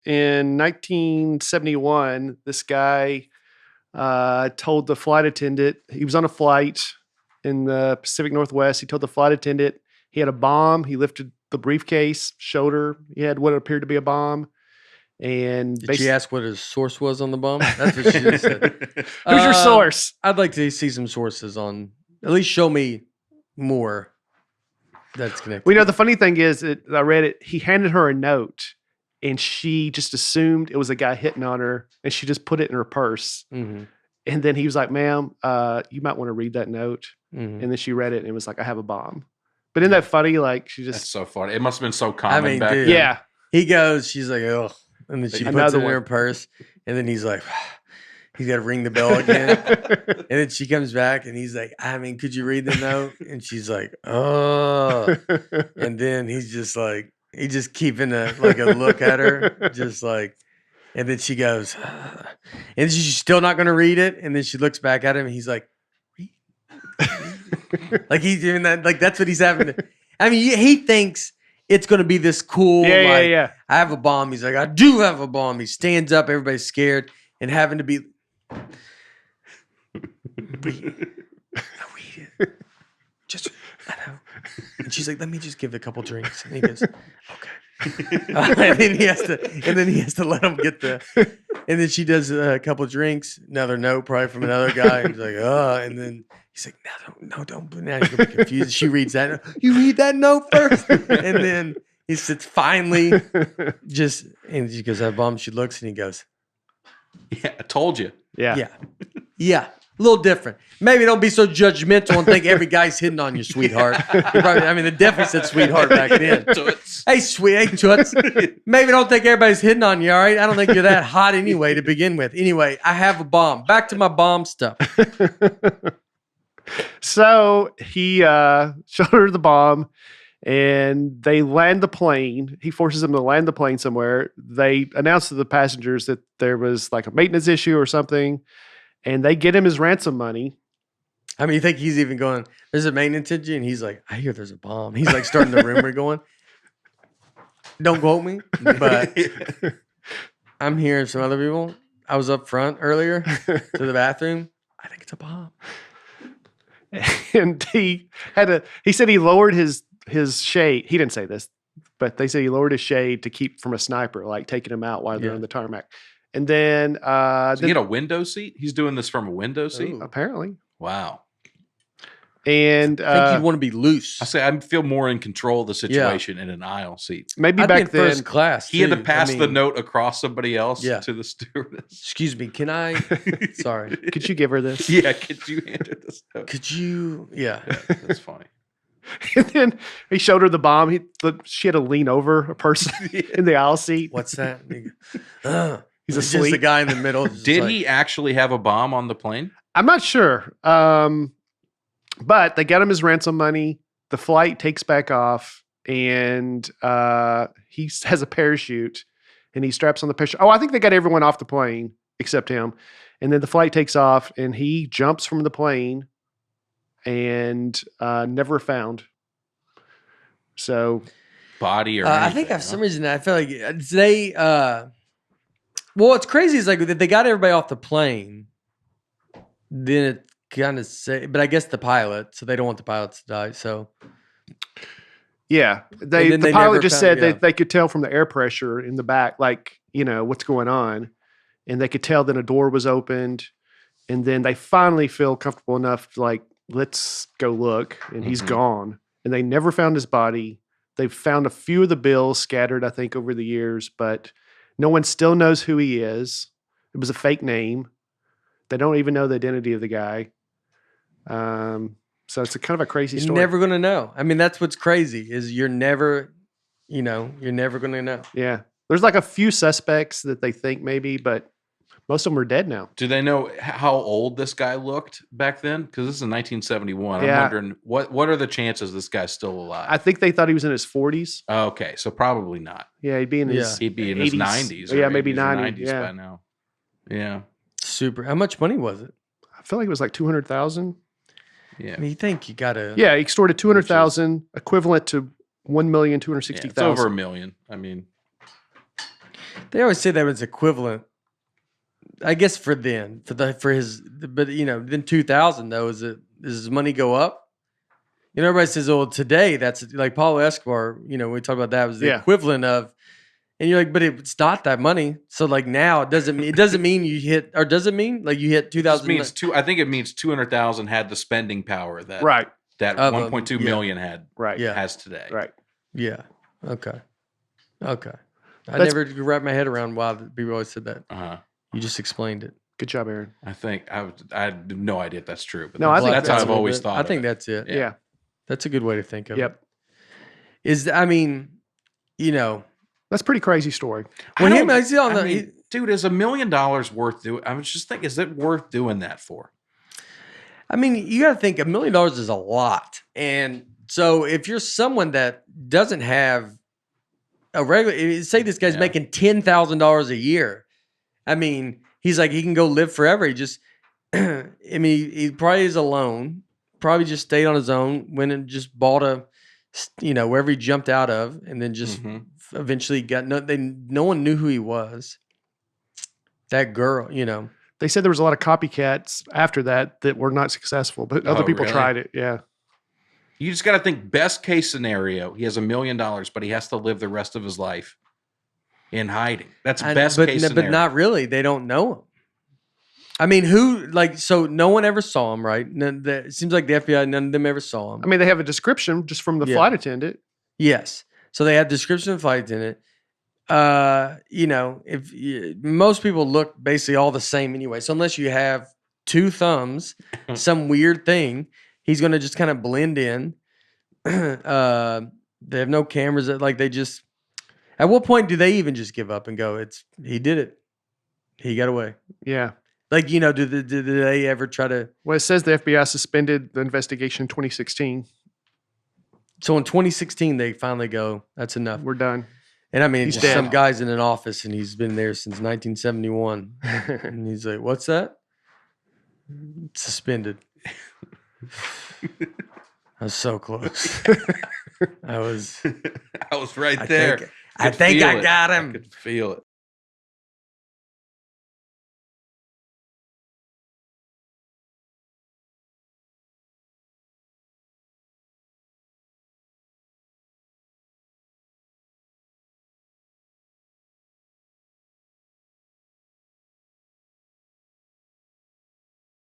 in 1971, this guy told the flight attendant, he was on a flight in the Pacific Northwest. He told the flight attendant he had a bomb. He lifted the briefcase, showed her he had what appeared to be a bomb. And did she ask what his source was on the bomb? That's what she said. Who's your source? I'd like to see some sources on, at least show me more that's connected. Well, the funny thing is, I read it, he handed her a note and she just assumed it was a guy hitting on her and she just put it in her purse. Mm-hmm. And then he was like, ma'am, you might want to read that note. Mm-hmm. And then she read it and it was like, I have a bomb. But isn't that funny? Like she just... That's so funny. It must have been so common back dude, then. Yeah. He goes, she's like, oh. And then she puts it in her purse. And then he's like, he's got to ring the bell again. And then she comes back and he's like, could you read the note? And she's like, oh. And then he's just like, he's just keeping a look at her. Just like, and then she goes, and she's still not going to read it. And then she looks back at him and he's like, read. Like he's doing that. Like that's what he's having to. He thinks it's going to be this cool. Yeah. I have a bomb. He's like, I do have a bomb. He stands up. Everybody's scared and having to be. Read it. Just, I know. And she's like, let me just give it a couple drinks. And he goes, okay. And then he has to let him get and then she does a couple drinks, another note probably from another guy. And he's like, and then he's like, no, don't. Now you're going to be confused. She reads that. You read that note first. And then he sits finally and she goes, I have a bomb. She looks and he goes, yeah, I told you. Yeah. A little different. Maybe don't be so judgmental and think every guy's hitting on you, sweetheart. They definitely said sweetheart back then. Hey, toots. Maybe don't think everybody's hitting on you, all right? I don't think you're that hot anyway to begin with. Anyway, I have a bomb. Back to my bomb stuff. So he showed her the bomb and they land the plane. He forces them to land the plane somewhere. They announced to the passengers that there was like a maintenance issue or something. And they get him his ransom money. You think he's even going, there's a maintenance issue? And he's like, I hear there's a bomb. He's like starting the rumor going. Don't quote me, but I'm hearing some other people. I was up front earlier to the bathroom. I think it's a bomb. And he said he lowered his shade. He didn't say this, but they say he lowered his shade to keep from a sniper, like taking him out while they're on the tarmac. And then so he had a window seat? He's doing this from a window seat? Apparently. Wow. And I think you'd want to be loose. I feel more in control of the situation in an aisle seat. Maybe back then, first class. He had to pass the note across somebody else to the stewardess. Excuse me, can I? Sorry. Could you give her this? Yeah, could you hand her this note? Could you? Yeah. That's funny. And then he showed her the bomb. She had to lean over a person in the aisle seat. What's that? He's asleep. Just the guy in the middle. Did he actually have a bomb on the plane? I'm not sure. But they get him his ransom money. The flight takes back off, and he has a parachute, and he straps on the parachute. Oh, I think they got everyone off the plane except him. And then the flight takes off, and he jumps from the plane and never found. So, body or I think for some reason I feel like they. Well, what's crazy is like that they got everybody off the plane. Then it kind of but I guess the pilot, so they don't want the pilots to die. So, yeah, the pilot just said that they could tell from the air pressure in the back, like what's going on, and they could tell that a door was opened, and then they finally feel comfortable enough to like, let's go look, and he's gone, and they never found his body. They've found a few of the bills scattered, I think, over the years, but no one still knows who he is. It was a fake name. They don't even know the identity of the guy. So it's kind of a crazy story. You're never going to know. That's what's crazy is you're never going to know. Yeah. There's like a few suspects that they think maybe, but most of them are dead now. Do they know how old this guy looked back then? Because this is 1971. Yeah. I'm wondering, what are the chances this guy's still alive? I think they thought he was in his 40s. Okay, so probably not. Yeah, he'd be in his 90s. Yeah, maybe 90s by now. Yeah. Super. How much money was it? I feel like it was like 200,000. Yeah. You think you got to... Yeah, he extorted 200,000, equivalent to 1,260,000. It's over $1 million. They always say that was equivalent. I guess for then, but then 2000 though, does his money go up? Everybody says, "Oh, today that's like Paulo Escobar." We talk about that was the equivalent of, and you're like, but it's not that money. So like now, it doesn't mean you hit, or does it mean like you hit 2000? I think it means 200,000 had the spending power that that 1.2 million had has today. Right. Yeah. Okay. I never could wrap my head around why people always said that. You just explained it. Good job, Aaron. I think I have no idea if that's true, but no, I think that's how I've always thought. I think that's it. Yeah. That's a good way to think of it. Yep. That's a pretty crazy story. Dude, is $1 million worth doing? I was just thinking, is it worth doing that for? I mean, you got to think $1 million is a lot. And so if you're someone that doesn't have a regular, say this guy's making $10,000 a year. I mean, he's like, he can go live forever. He just, he probably is alone, probably just stayed on his own, went and just bought wherever he jumped out of, and then just eventually got, no one knew who he was. That girl, They said there was a lot of copycats after that were not successful, but other people tried it. Yeah. You just got to think best case scenario. He has $1 million, but he has to live the rest of his life in hiding. That's best case scenario. But not really. They don't know him. I mean, so no one ever saw him, right? It seems like the FBI, none of them ever saw him. I mean, they have a description just from the flight attendant. Yes. So they have a description of the flight attendant. Most people look basically all the same anyway. So unless you have two thumbs, some weird thing, he's going to just kind of blend in. They have no cameras at what point do they even just give up and go, he did it. He got away. Yeah. Like, do they ever try to? Well, it says the FBI suspended the investigation in 2016. So in 2016, they finally go, that's enough. We're done. And I mean, he's some guy's in an office and he's been there since 1971. And he's like, what's that? Suspended. I was so close. I was right there. I think I got him. I could feel it.